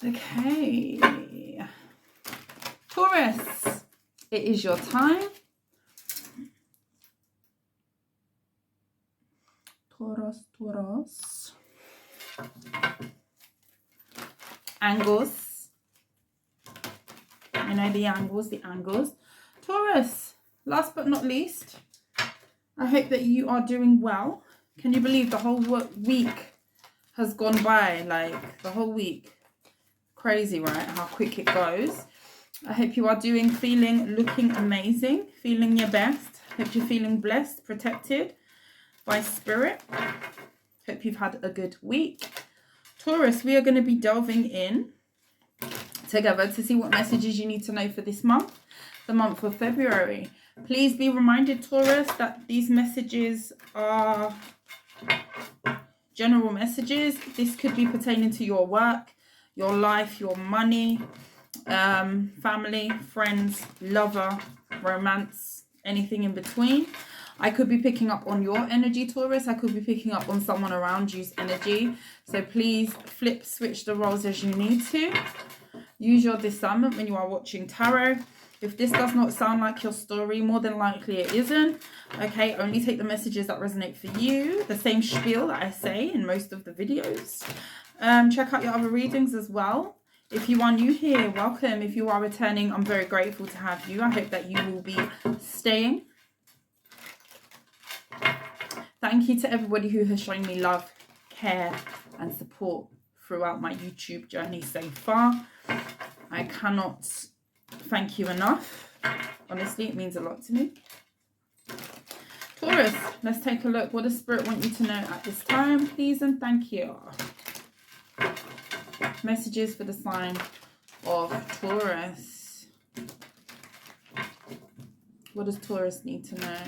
Okay. Taurus, it is your time. Taurus. Angles. You know the angles. Taurus, last but not least, I hope that you are doing well. Can you believe the whole week has gone by? Like, the whole week. Crazy, right? How quick it goes. I hope you are feeling, looking amazing, feeling your best. Hope you're feeling blessed, protected by spirit. Hope you've had a good week. Taurus, we are going to be delving in together to see what messages you need to know for this month, the month of February. Please be reminded, Taurus, that these messages are general messages. This could be pertaining to your work, your life, your money, family, friends, lover, romance, anything in between. I could be picking up on your energy, Taurus. I could be picking up on someone around you's energy. So please switch the roles as you need to. Use your discernment when you are watching tarot. If this does not sound like your story, more than likely it isn't. Okay, only take the messages that resonate for you. The same spiel that I say in most of the videos. Check out your other readings as well. If you are new here, welcome. If you are returning, I'm very grateful to have you. I hope that you will be staying. Thank you to everybody who has shown me love, care, and support throughout my YouTube journey so far. I cannot thank you enough. Honestly, it means a lot to me. Taurus, let's take a look. What does Spirit want you to know at this time, please and thank you? Messages for the sign of Taurus. What does Taurus need to know?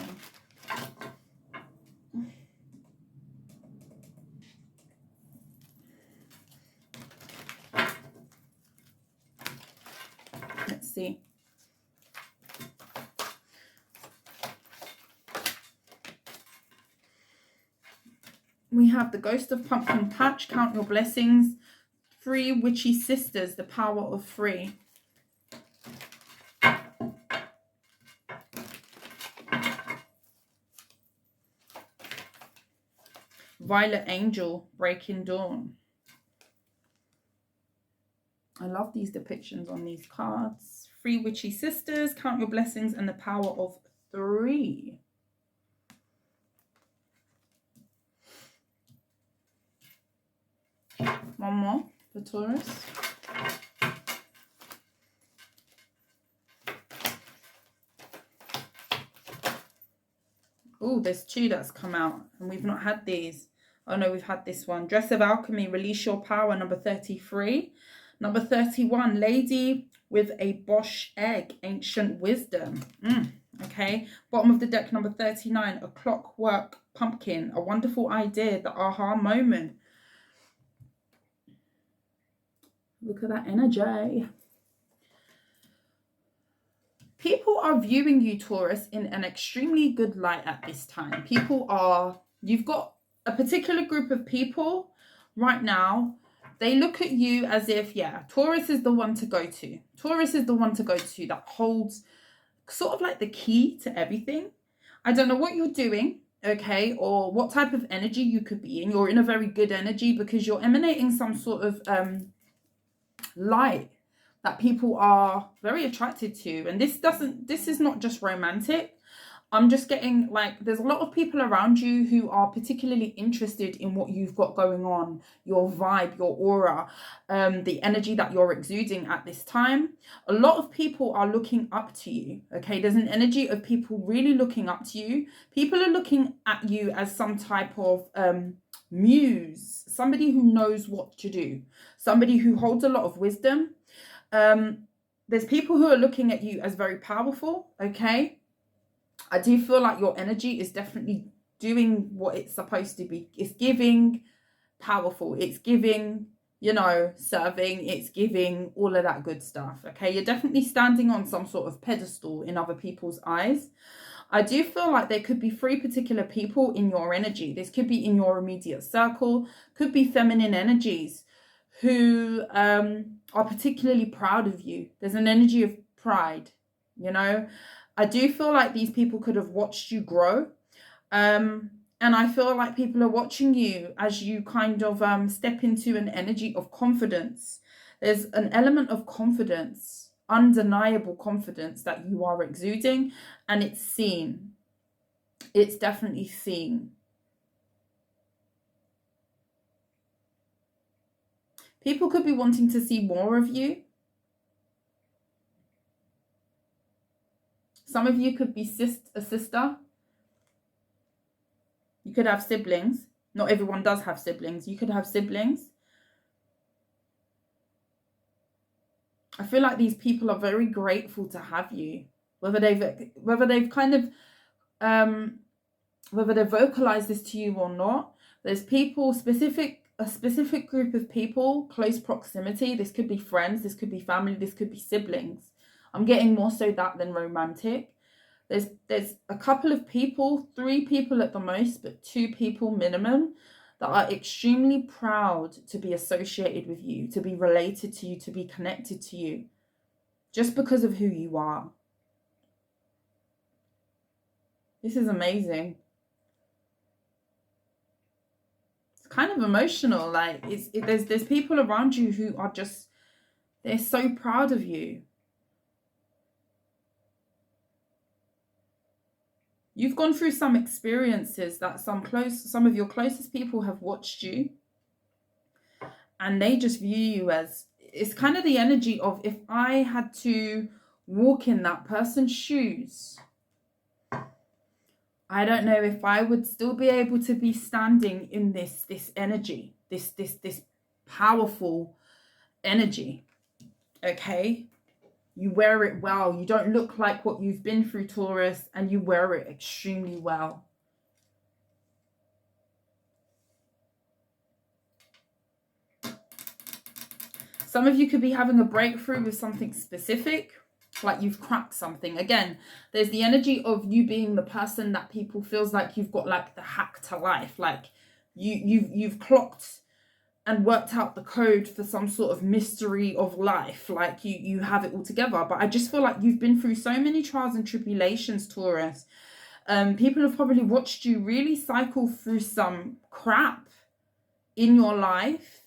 Let's see. We have the Ghost of Pumpkin Patch, Count Your Blessings. 3 Witchy Sisters, the power of 3. Violet Angel, Breaking Dawn. I love these depictions on these cards. 3 Witchy Sisters, Count Your Blessings, and the power of 3. One more for Taurus. Oh, there's 2 that's come out and we've not had these. Oh no, we've had this one. Dress of Alchemy, Release Your Power, number 33. Number 31, Lady with a Bosch Egg, Ancient Wisdom. Okay. Bottom of the deck, number 39, A Clockwork Pumpkin, A Wonderful Idea, the aha moment. Look at that energy. People are viewing you, Taurus, in an extremely good light at this time. You've got a particular group of people right now. They look at you as if, yeah, Taurus is the one to go to. Taurus is the one to go to that holds sort of like the key to everything. I don't know what you're doing, okay, or what type of energy you could be in. You're in a very good energy because you're emanating some sort of light that people are very attracted to. And this is not just romantic. I'm just getting like, there's a lot of people around you who are particularly interested in what you've got going on, your vibe, your aura, the energy that you're exuding at this time. A lot of people are looking up to you, okay? There's an energy of people really looking up to you. People are looking at you as some type of muse, somebody who knows what to do, somebody who holds a lot of wisdom. There's people who are looking at you as very powerful, okay? I do feel like your energy is definitely doing what it's supposed to be. It's giving powerful. It's giving, you know, serving. It's giving all of that good stuff. Okay, you're definitely standing on some sort of pedestal in other people's eyes. I do feel like there could be 3 particular people in your energy. This could be in your immediate circle, could be feminine energies who are particularly proud of you. There's an energy of pride, you know. I do feel like these people could have watched you grow. And I feel like people are watching you as you kind of step into an energy of confidence. There's an element of confidence, undeniable confidence that you are exuding, and it's seen. It's definitely seen. People could be wanting to see more of you. Some of you could be a sister. You could have siblings. Not everyone does have siblings. You could have siblings. I feel like these people are very grateful to have you. Whether they've kind of whether they've vocalized this to you or not, there's people, a specific group of people, close proximity. This could be friends, this could be family, this could be siblings. I'm getting more so that than romantic. There's a couple of people, 3 people at the most, but 2 people minimum, that are extremely proud to be associated with you, to be related to you, to be connected to you, just because of who you are. This is amazing. It's kind of emotional. Like there's people around you who are just, they're so proud of you. You've gone through some experiences that some of your closest people have watched you, and they just view you as, it's kind of the energy of, if I had to walk in that person's shoes, I don't know if I would still be able to be standing in this energy, this powerful energy. Okay? You wear it well. You don't look like what you've been through, Taurus, and you wear it extremely well. Some of you could be having a breakthrough with something specific, like you've cracked something. Again, there's the energy of you being the person that people feels like you've got like the hack to life, like you've clocked and worked out the code for some sort of mystery of life, like you have it all together. But I just feel like you've been through so many trials and tribulations, Taurus. People have probably watched you really cycle through some crap in your life,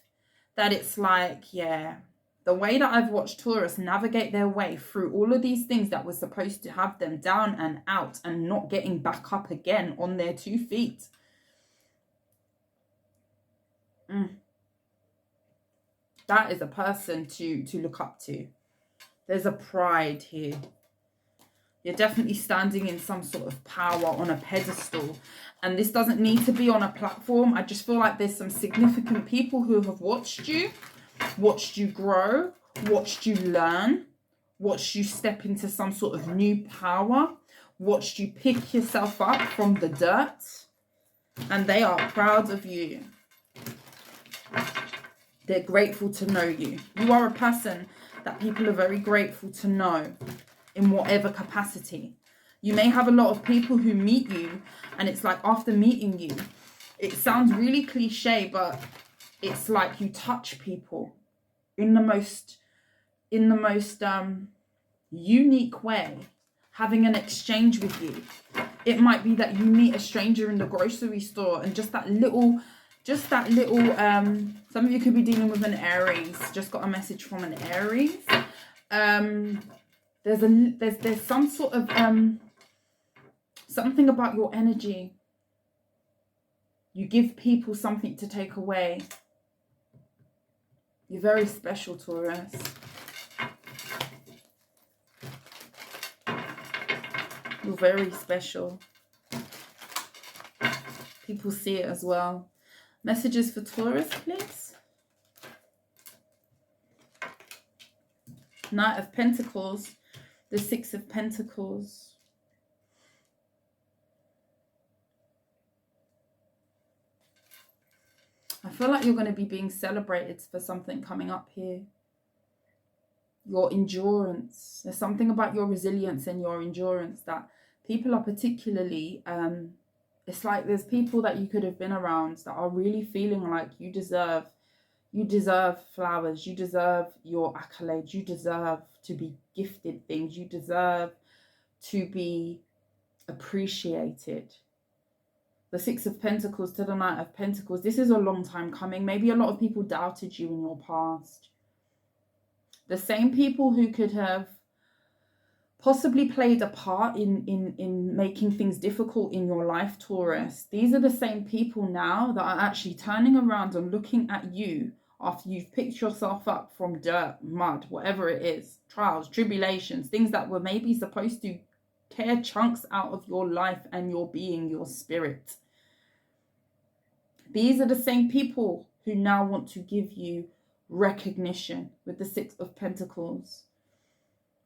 that it's like, yeah, the way that I've watched Taurus navigate their way through all of these things that were supposed to have them down and out and not getting back up again on their 2 feet. That is a person to look up to. There's a pride here. You're definitely standing in some sort of power on a pedestal. And this doesn't need to be on a platform. I just feel like there's some significant people who have watched you grow, watched you learn, watched you step into some sort of new power, watched you pick yourself up from the dirt. And they are proud of you. They're grateful to know you. You are a person that people are very grateful to know in whatever capacity. You may have a lot of people who meet you, and it's like after meeting you, it sounds really cliche, but it's like you touch people in the most unique way, having an exchange with you. It might be that you meet a stranger in the grocery store, and just that little some of you could be dealing with an Aries. Just got a message from an Aries. There's some sort of something about your energy. You give people something to take away. You're very special, Taurus. You're very special. People see it as well. Messages for Taurus, please. Knight of Pentacles, the 6 of Pentacles. I feel like you're going to be being celebrated for something coming up here. Your endurance. There's something about your resilience and your endurance that people are particularly... it's like there's people that you could have been around that are really feeling like you deserve You deserve flowers. You deserve your accolades. You deserve to be gifted things. You deserve to be appreciated. The Six of Pentacles to the Knight of Pentacles. This is a long time coming. Maybe a lot of people doubted you in your past. The same people who could have possibly played a part in making things difficult in your life, Taurus. These are the same people now that are actually turning around and looking at you after you've picked yourself up from dirt, mud, whatever it is, trials, tribulations, things that were maybe supposed to tear chunks out of your life and your being, your spirit. These are the same people who now want to give you recognition with the Six of Pentacles.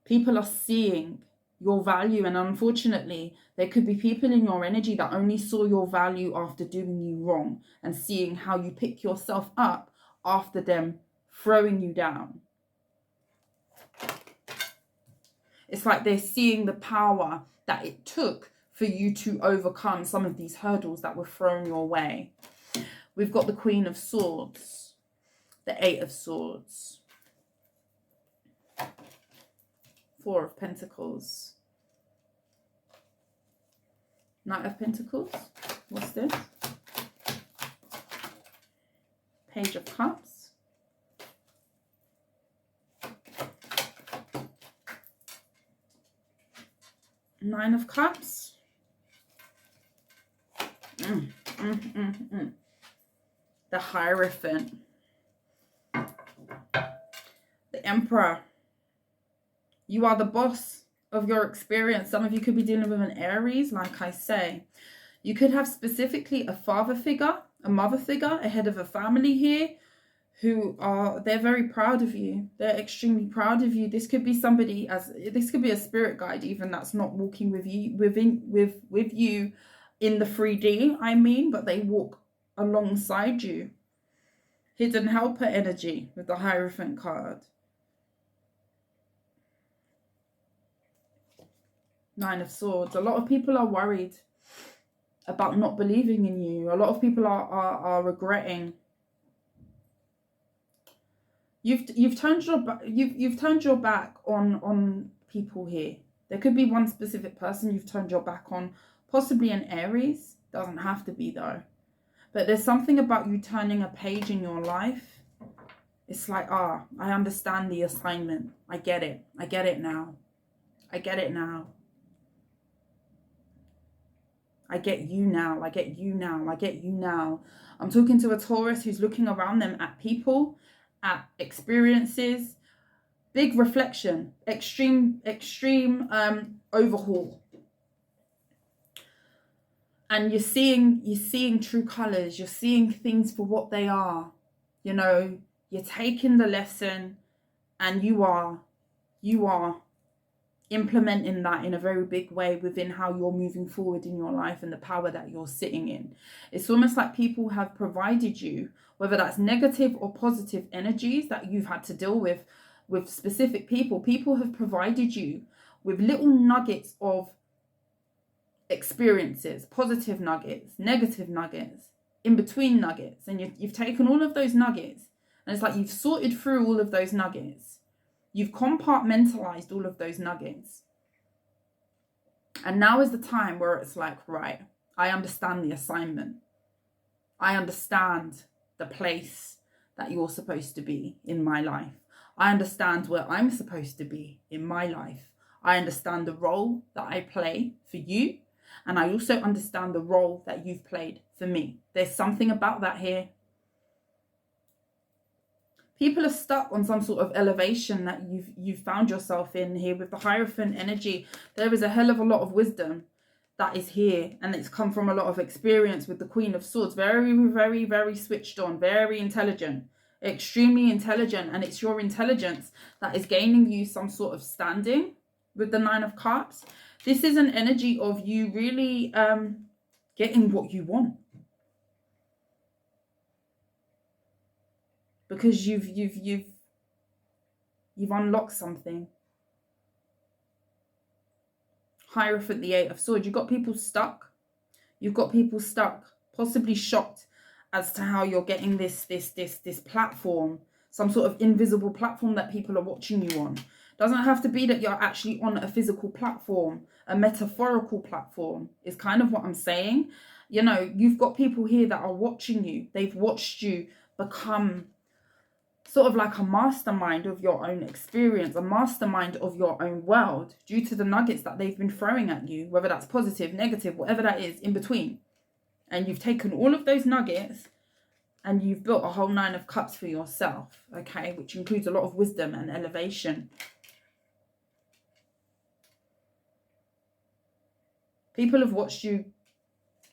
People are seeing your value, and unfortunately, there could be people in your energy that only saw your value after doing you wrong and seeing how you pick yourself up after them throwing you down. It's like they're seeing the power that it took for you to overcome some of these hurdles that were thrown your way. We've got the Queen of Swords, the Eight of Swords, Four of Pentacles, Knight of Pentacles. What's this? Page of Cups. Nine of Cups. The Hierophant. The Emperor. You are the boss of your experience. Some of you could be dealing with an Aries, like I say. You could have specifically a father figure, a mother figure, a head of a family here, they're very proud of you. They're extremely proud of you. This could be somebody, this could be a spirit guide even, that's not walking with you with you in the 3D, I mean, but they walk alongside you. Hidden helper energy with the Hierophant card. Nine of Swords. A lot of people are worried about not believing in you. A lot of people are regretting. You've turned your back on people here. There could be one specific person you've turned your back on, possibly an Aries. Doesn't have to be though. But there's something about you turning a page in your life. It's like, I understand the assignment. I get it. I get it now. I get it now. I get you now. I get you now. I get you now. I'm talking to a Taurus who's looking around them at people, at experiences, big reflection, extreme overhaul. And you're seeing true colors. You're seeing things for what they are. You know, you're taking the lesson and you are implementing that in a very big way within how you're moving forward in your life and the power that you're sitting in. It's almost like people have provided you, whether that's negative or positive energies that you've had to deal with specific people. People have provided you with little nuggets of experiences, positive nuggets, negative nuggets, in between nuggets, and you've taken all of those nuggets and it's like you've sorted through all of those nuggets. You've compartmentalized all of those nuggets. And now is the time where it's like, right, I understand the assignment. I understand the place that you're supposed to be in my life. I understand where I'm supposed to be in my life. I understand the role that I play for you. And I also understand the role that you've played for me. There's something about that here. People are stuck on some sort of elevation that you've found yourself in here with the Hierophant energy. There is a hell of a lot of wisdom that is here, and it's come from a lot of experience with the Queen of Swords. Very, very, very switched on, very intelligent, extremely intelligent, and it's your intelligence that is gaining you some sort of standing with the Nine of Cups. This is an energy of you really getting what you want. Because you've unlocked something. Hierophant, the Eight of Swords. You've got people stuck. You've got people stuck, possibly shocked as to how you're getting this platform, some sort of invisible platform that people are watching you on. Doesn't have to be that you're actually on a physical platform, a metaphorical platform is kind of what I'm saying. You know, you've got people here that are watching you. They've watched you become sort of like a mastermind of your own experience, a mastermind of your own world, due to the nuggets that they've been throwing at you, whether that's positive, negative, whatever that is in between. And you've taken all of those nuggets and you've built a whole 9 of cups for yourself, okay, which includes a lot of wisdom and elevation. People have watched you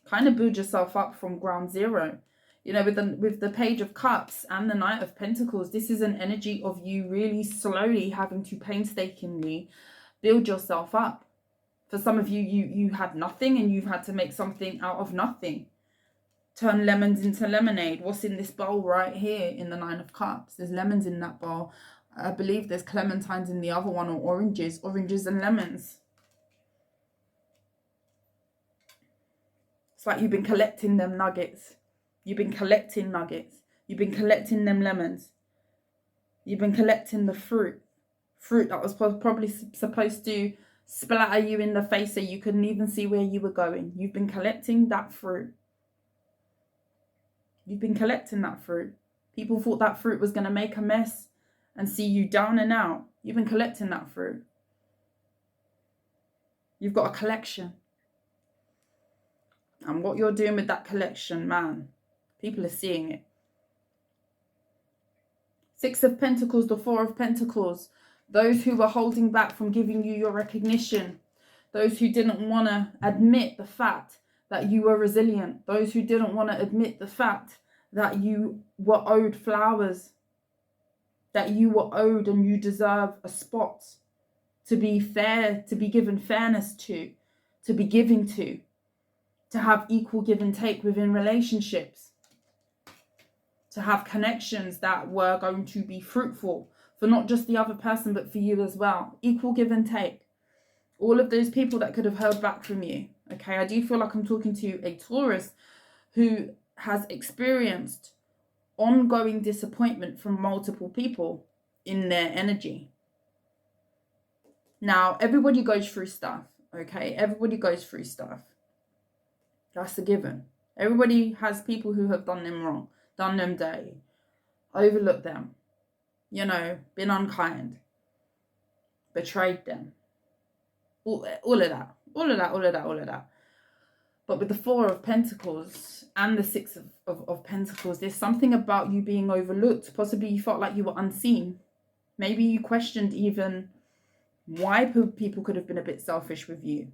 kind of build yourself up from ground zero. You know, with the Page of Cups and the Knight of Pentacles, this is an energy of you really slowly having to painstakingly build yourself up. For some of you, you had nothing and you've had to make something out of nothing. Turn lemons into lemonade. What's in this bowl right here in the 9 of Cups? There's lemons in that bowl. I believe there's clementines in the other one, or oranges and lemons. It's like you've been collecting them nuggets. You've been collecting nuggets. You've been collecting them lemons. You've been collecting the fruit. Fruit that was probably supposed to splatter you in the face so you couldn't even see where you were going. You've been collecting that fruit. You've been collecting that fruit. People thought that fruit was going to make a mess and see you down and out. You've been collecting that fruit. You've got a collection. And what you're doing with that collection, man, people are seeing it. 6 of Pentacles, the 4 of Pentacles. Those who were holding back from giving you your recognition. Those who didn't want to admit the fact that you were resilient. Those who didn't want to admit the fact that you were owed flowers. That you were owed and you deserve a spot. To be fair, to be given fairness to be giving to have equal give and take within relationships, to have connections that were going to be fruitful for not just the other person, but for you as well. Equal give and take. All of those people that could have held back from you. Okay, I do feel like I'm talking to a Taurus who has experienced ongoing disappointment from multiple people in their energy. Now, everybody goes through stuff, okay? Everybody goes through stuff. That's a given. Everybody has people who have done them wrong, done them dirty, overlooked them, you know, been unkind, betrayed them. All of that. But with the 4 of Pentacles and the 6 of Pentacles, there's something about you being overlooked. Possibly you felt like you were unseen. Maybe you questioned even why people could have been a bit selfish with you.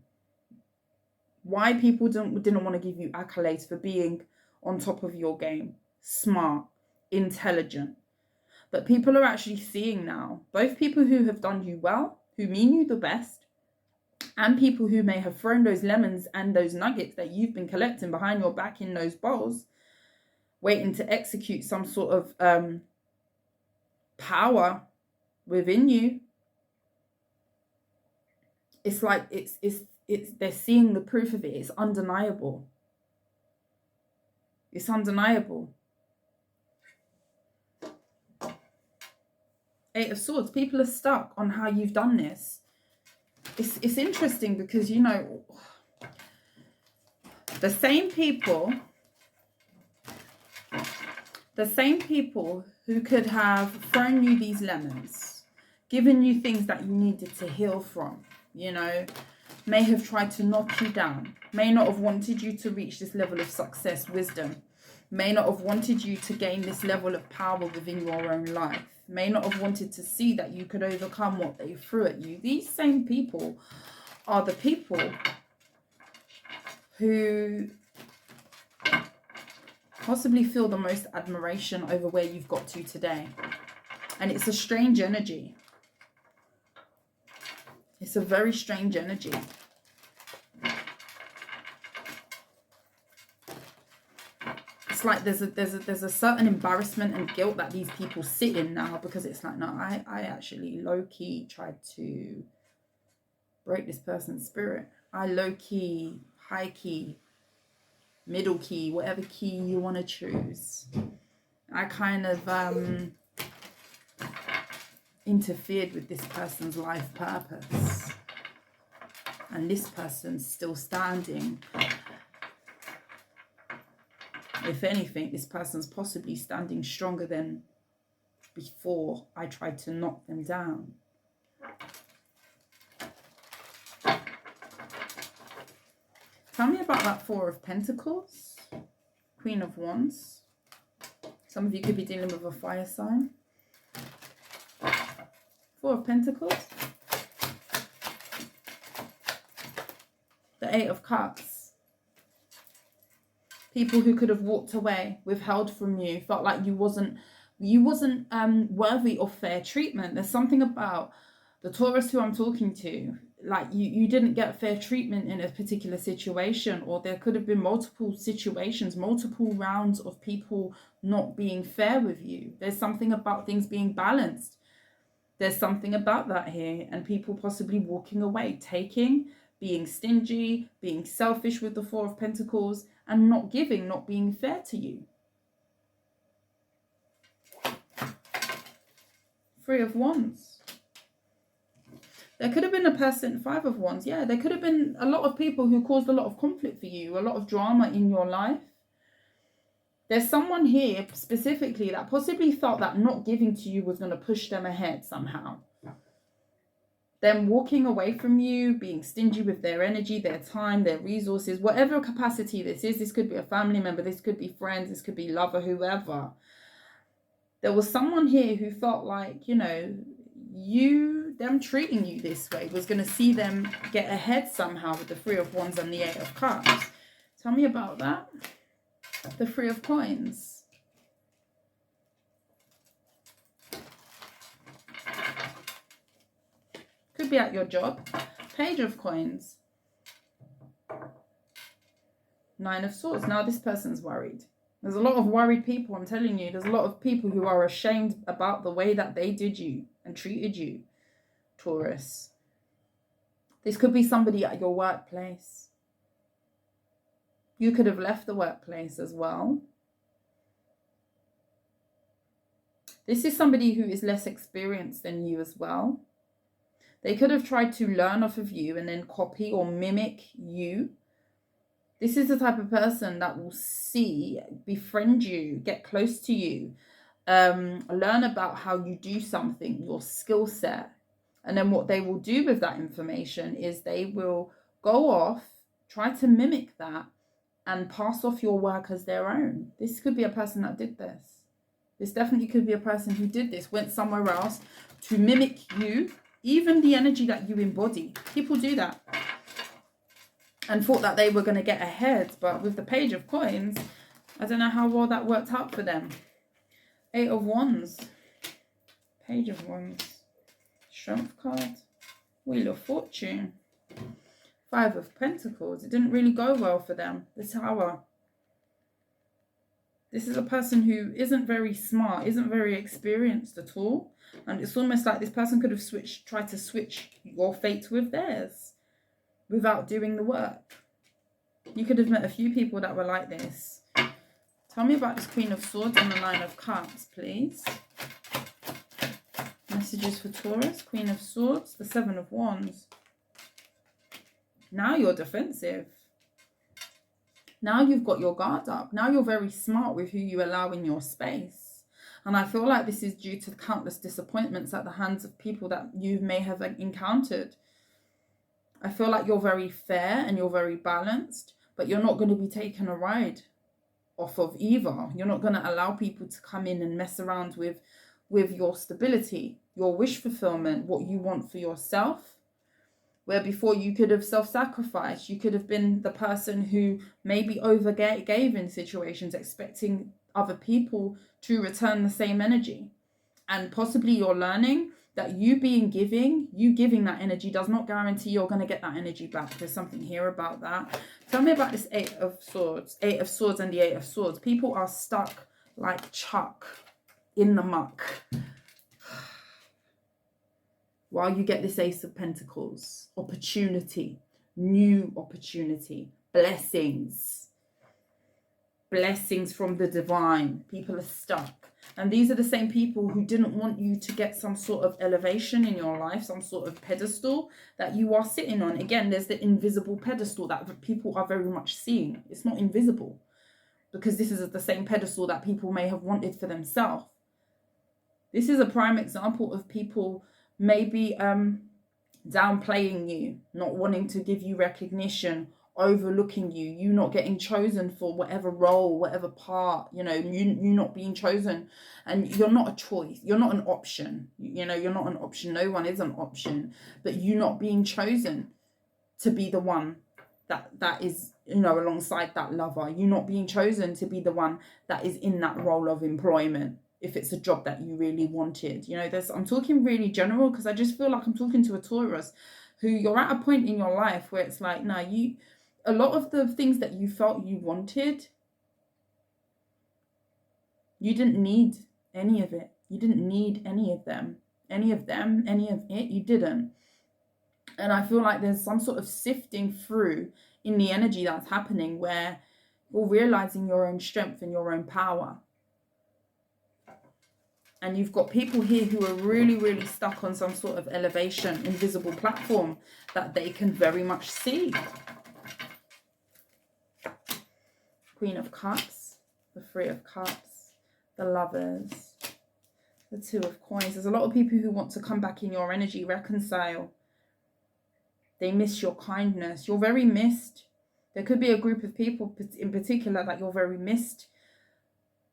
Why people didn't want to give you accolades for being on top of your game, smart, intelligent. But people are actually seeing now, both people who have done you well, who mean you the best, and people who may have thrown those lemons and those nuggets that you've been collecting behind your back in those bowls, waiting to execute some sort of power within you. It's like they're seeing the proof of it. It's undeniable. It's undeniable. 8 of Swords. People are stuck on how you've done this. It's interesting because, you know, the same people who could have thrown you these lemons, given you things that you needed to heal from, you know, may have tried to knock you down, may not have wanted you to reach this level of success, wisdom, may not have wanted you to gain this level of power within your own life, may not have wanted to see that you could overcome what they threw at you. These same people are the people who possibly feel the most admiration over where you've got to today. And it's a strange energy. It's a very strange energy. It's like there's a certain embarrassment and guilt that these people sit in now, because it's like, no, I actually low-key tried to break this person's spirit. I low-key, high-key middle key, whatever key you want to choose. I kind of interfered with this person's life purpose, and this person's still standing. If anything, this person's possibly standing stronger than before I tried to knock them down. Tell me about that Four of Pentacles, Queen of Wands. Some of you could be dealing with a fire sign. Four of Pentacles. The Eight of Cups. People who could have walked away, withheld from you, felt like you wasn't worthy of fair treatment. There's something about the Taurus who I'm talking to, like you didn't get fair treatment in a particular situation, or there could have been multiple situations, multiple rounds of people not being fair with you. There's something about things being balanced. There's something about that here, and people possibly walking away, taking, being stingy, being selfish with the Four of Pentacles, and not giving, not being fair to you. Three of Wands. There could have been a person, Five of Wands. Yeah, there could have been a lot of people who caused a lot of conflict for you, a lot of drama in your life. There's someone here specifically that possibly felt that not giving to you was going to push them ahead somehow. Them walking away from you, being stingy with their energy, their time, their resources, whatever capacity this is. This could be a family member, this could be friends, this could be lover, whoever. There was someone here who felt like, you know, them treating you this way was going to see them get ahead somehow with the Three of Wands and the Eight of Cups. Tell me about that. The Three of Coins. Could be at your job. Page of Coins. Nine of Swords. Now this person's worried. There's a lot of worried people, I'm telling you. There's a lot of people who are ashamed about the way that they did you and treated you, Taurus. This could be somebody at your workplace. You could have left the workplace as well. This is somebody who is less experienced than you as well. They could have tried to learn off of you and then copy or mimic you. This is the type of person that will see, befriend you, get close to you, learn about how you do something, your skill set. And then what they will do with that information is they will go off, try to mimic that, and pass off your work as their own. This could be a person that did this. This definitely could be a person who did this, went somewhere else to mimic you, even the energy that you embody. People do that. And thought that they were going to get ahead. But with the Page of Coins, I don't know how well that worked out for them. Eight of Wands. Page of Wands. Strength card. Wheel of Fortune. Five of Pentacles. It didn't really go well for them. The Tower. This is a person who isn't very smart, isn't very experienced at all. And it's almost like this person could have tried to switch your fate with theirs without doing the work. You could have met a few people that were like this. Tell me about this Queen of Swords and the Nine of Cups, please. Messages for Taurus. Queen of Swords, the Seven of Wands. Now you're defensive. Now you've got your guard up. Now you're very smart with who you allow in your space. And I feel like this is due to countless disappointments at the hands of people that you may have encountered. I feel like you're very fair and you're very balanced, but you're not going to be taking a ride off of either. You're not going to allow people to come in and mess around with your stability, your wish fulfillment, what you want for yourself. Where before you could have self-sacrificed, you could have been the person who maybe overgave in situations, expecting other people to return the same energy. And possibly you're learning that you giving that energy does not guarantee you're going to get that energy back. There's something here about that. Tell me about this Eight of Swords and the Eight of Swords. People are stuck like Chuck in the muck. While you get this Ace of Pentacles, opportunity, new opportunity, blessings. blessings from the divine. People are stuck. And these are the same people who didn't want you to get some sort of elevation in your life, some sort of pedestal that you are sitting on. Again, there's the invisible pedestal that people are very much seeing. It's not invisible, because this is the same pedestal that people may have wanted for themselves. This is a prime example of people maybe downplaying you, not wanting to give you recognition, overlooking you, you not getting chosen for whatever role, whatever part, you know, you not being chosen. And you're not a choice, you're not an option, you know, you're not an option, no one is an option, but you not being chosen to be the one that is, you know, alongside that lover. You not being chosen to be the one that is in that role of employment, if it's a job that you really wanted. You know, I'm talking really general, because I just feel like I'm talking to a Taurus who, you're at a point in your life where it's like, no, a lot of the things that you felt you wanted, you didn't need any of it. You didn't need any of any of it, you didn't. And I feel like there's some sort of sifting through in the energy that's happening, where you're realizing your own strength and your own power. And you've got people here who are really, really stuck on some sort of elevation, invisible platform that they can very much see. Queen of Cups, the Three of Cups, the Lovers, the Two of Coins. There's a lot of people who want to come back in your energy, reconcile. They miss your kindness. You're very missed. There could be a group of people in particular that you're very missed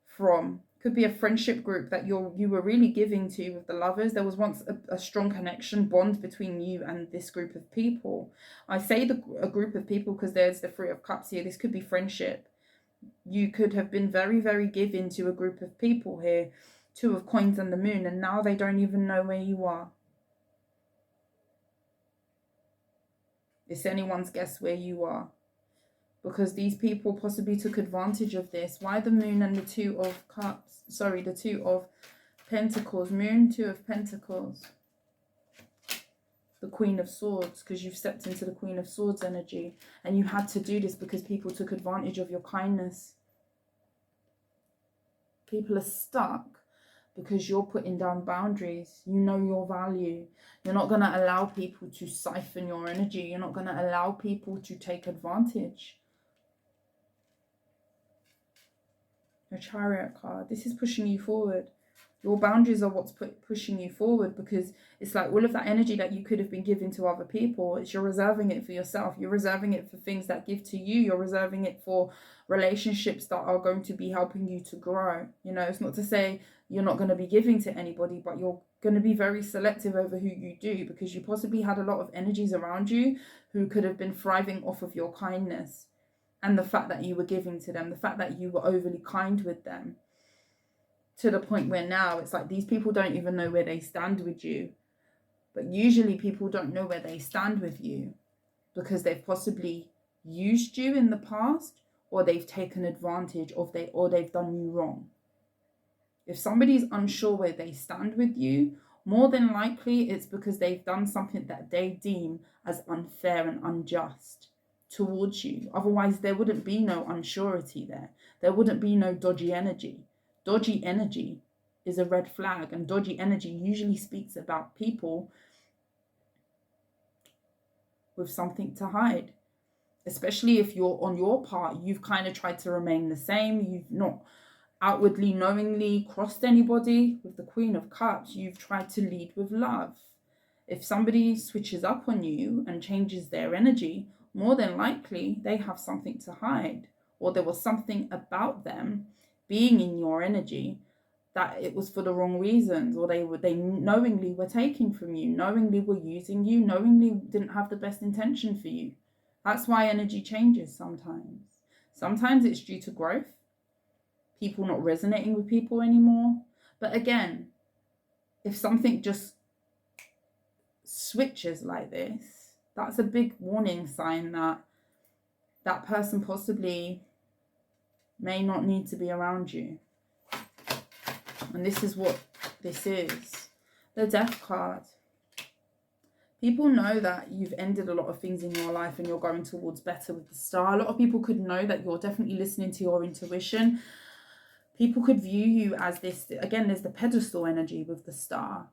from. Could be a friendship group that you were really giving to with the Lovers. There was once a strong connection, bond between you and this group of people. I say a group of people because there's the Three of Cups here. This could be friendship. You could have been very, very giving to a group of people here. Two of Coins and the Moon, and now they don't even know where you are. It's anyone's guess where you are, because these people possibly took advantage of this. Why the Moon and the Two of Cups? Sorry, the Two of Pentacles. Moon, Two of Pentacles. The Queen of Swords, because you've stepped into the Queen of Swords energy. And you had to do this because people took advantage of your kindness. People are stuck because you're putting down boundaries. You know your value. You're not going to allow people to siphon your energy. You're not going to allow people to take advantage. A Chariot card. This is pushing you forward. Your boundaries are what's pushing you forward, because it's like all of that energy that you could have been giving to other people, you're reserving it for yourself. You're reserving it for things that give to you. You're reserving it for relationships that are going to be helping you to grow. You know, it's not to say you're not going to be giving to anybody, but you're going to be very selective over who you do, because you possibly had a lot of energies around you who could have been thriving off of your kindness and the fact that you were giving to them, the fact that you were overly kind with them, to the point where now it's like these people don't even know where they stand with you. But usually people don't know where they stand with you because they've possibly used you in the past, or they've taken advantage of or they've done you wrong. If somebody's unsure where they stand with you, more than likely it's because they've done something that they deem as unfair and unjust towards you. Otherwise there wouldn't be no unsurety there. There wouldn't be no dodgy energy. Dodgy energy is a red flag, and dodgy energy usually speaks about people with something to hide. Especially if you're on your part, you've kind of tried to remain the same. You've not outwardly, knowingly crossed anybody. With the Queen of Cups, you've tried to lead with love. If somebody switches up on you and changes their energy, more than likely they have something to hide, or there was something about them being in your energy that it was for the wrong reasons, or they knowingly were taking from you, knowingly were using you, knowingly didn't have the best intention for you. That's why energy changes sometimes. Sometimes it's due to growth, people not resonating with people anymore. But again, if something just switches like this, that's a big warning sign that that person possibly may not need to be around you. And this is what this is. The Death card. People know that you've ended a lot of things in your life and you're going towards better with the star. A lot of people could know that you're definitely listening to your intuition. People could view you as this, again, there's the pedestal energy with the star.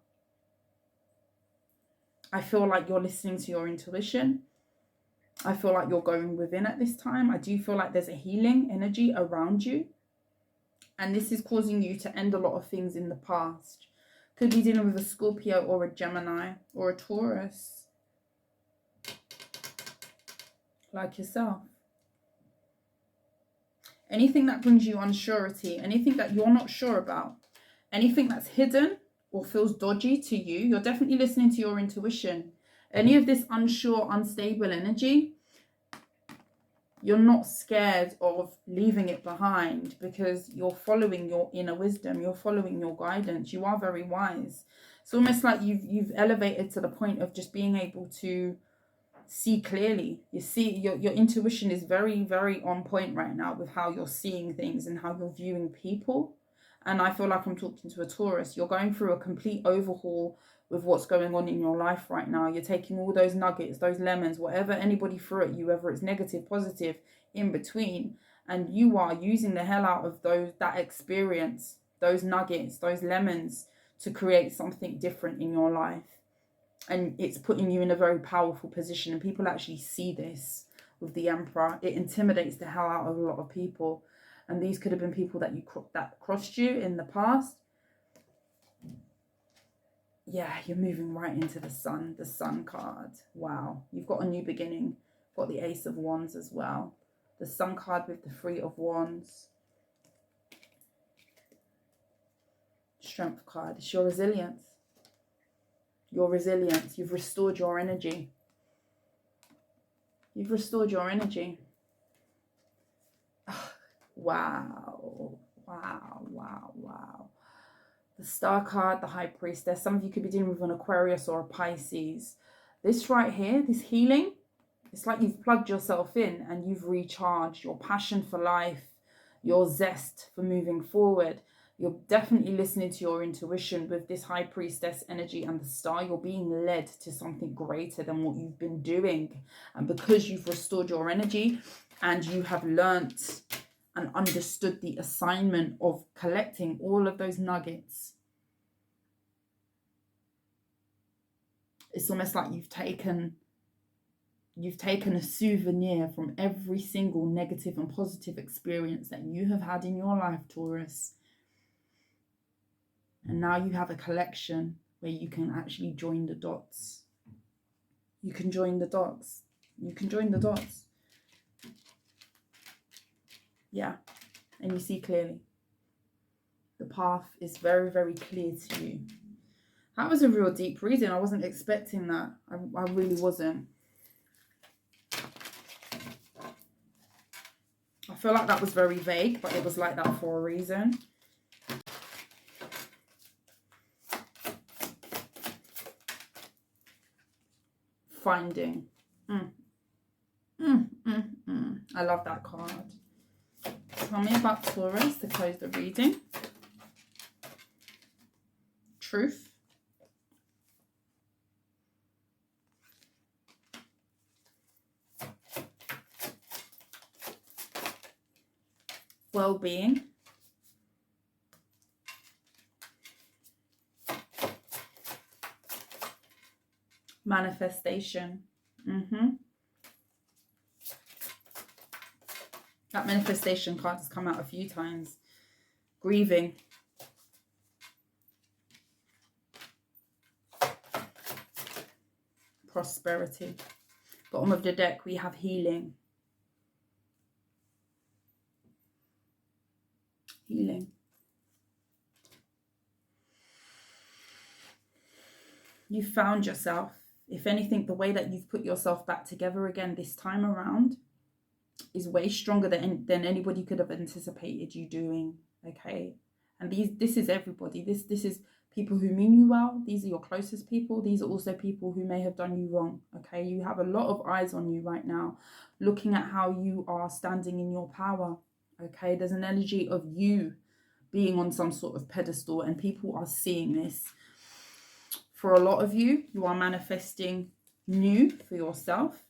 I feel like you're listening to your intuition. I feel like you're going within at this time. I do feel like there's a healing energy around you. And this is causing you to end a lot of things in the past. Could be dealing with a Scorpio or a Gemini or a Taurus. Like yourself. Anything that brings you unsurety, anything that you're not sure about, anything that's hidden or feels dodgy to you, you're definitely listening to your intuition. Any of this unsure, unstable energy, you're not scared of leaving it behind because you're following your inner wisdom. You're following your guidance. You are very wise. It's almost like you've elevated to the point of just being able to see clearly. You see, your intuition is very, very on point right now with how you're seeing things and how you're viewing people. And I feel like I'm talking to a Taurus. You're going through a complete overhaul with what's going on in your life right now. You're taking all those nuggets, those lemons, whatever anybody threw at you, whether it's negative, positive, in between, and you are using the hell out of that experience, those nuggets, those lemons, to create something different in your life. And it's putting you in a very powerful position, and people actually see this with the Emperor. It intimidates the hell out of a lot of people, and these could have been people that that crossed you in the past. Yeah, you're moving right into the Sun card. Wow, you've got a new beginning. Got the Ace of Wands as well. The Sun card with the Three of Wands. Strength card. It's your resilience. Your resilience. You've restored your energy. You've restored your energy. Wow. Wow, wow, wow. The Star card, the High Priestess. Some of you could be dealing with an Aquarius or a Pisces. This right here, this healing, it's like you've plugged yourself in and you've recharged your passion for life, your zest for moving forward. You're definitely listening to your intuition with this High Priestess energy and the Star. You're being led to something greater than what you've been doing. And because you've restored your energy and you have learnt and understood the assignment of collecting all of those nuggets, it's almost like you've taken a souvenir from every single negative and positive experience that you have had in your life, Taurus. And now you have a collection where you can actually join the dots. You can join the dots. You can join the dots. Yeah, and you see clearly. The path is very, very clear to you. That was a real deep reading. I wasn't expecting that. I really wasn't. I feel like that was very vague, but it was like that for a reason. Finding. I love that card. Tell me about Taurus to close the reading. Truth. Well-being. Manifestation. That manifestation card has come out a few times. Grieving. Prosperity. Bottom of the deck, we have healing. Healing. You found yourself. If anything, the way that you've put yourself back together again this time around is way stronger than anybody could have anticipated you doing. Okay, and this is everybody. This is people who mean you well. These are your closest people. These are also people who may have done you wrong. Okay, you have a lot of eyes on you right now, looking at how you are standing in your power. Okay, there's an energy of you being on some sort of pedestal, and people are seeing this. For a lot of you, you are manifesting new for yourself.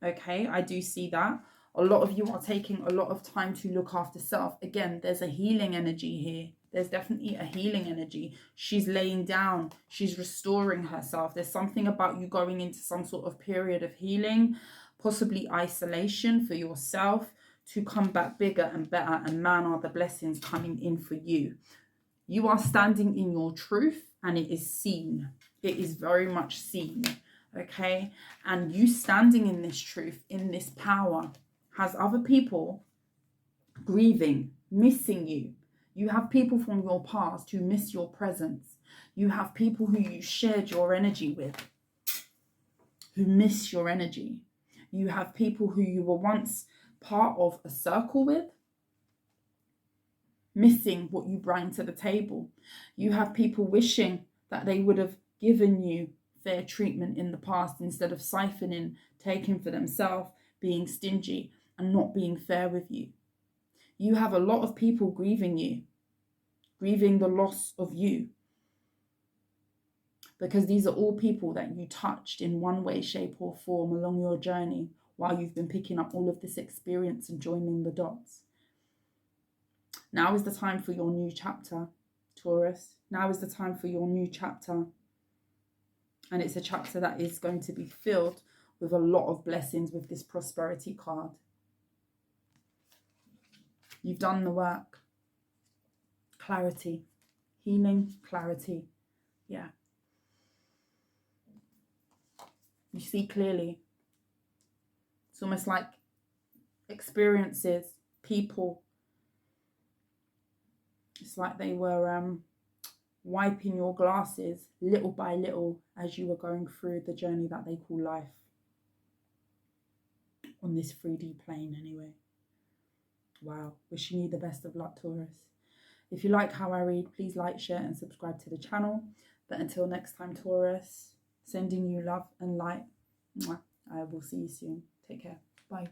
Okay, I do see that. A lot of you are taking a lot of time to look after self. Again, there's a healing energy here. There's definitely a healing energy. She's laying down. She's restoring herself. There's something about you going into some sort of period of healing, possibly isolation for yourself, to come back bigger and better. And man, are the blessings coming in for you. You are standing in your truth, and it is seen. It is very much seen. Okay, and you standing in this truth, in this power, has other people grieving, missing you. You have people from your past who miss your presence. You have people who you shared your energy with who miss your energy. You have people who you were once part of a circle with, missing what you bring to the table. You have people wishing that they would have given you fair treatment in the past instead of siphoning, taking for themselves, being stingy and not being fair with you. You have a lot of people grieving you, grieving the loss of you, because these are all people that you touched in one way, shape or form along your journey while you've been picking up all of this experience and joining the dots. Now is the time for your new chapter, Taurus. Now is the time for your new chapter. And it's a chapter that is going to be filled with a lot of blessings with this prosperity card. You've done the work. Clarity. Healing, clarity. Yeah. You see clearly. It's almost like experiences, people. It's like they were wiping your glasses little by little as you were going through the journey that they call life. On this 3D plane anyway. Wow. Wishing you the best of luck, Taurus. If you like how I read, please like, share and subscribe to the channel. But until next time, Taurus, sending you love and light. I will see you soon. Take care. Bye.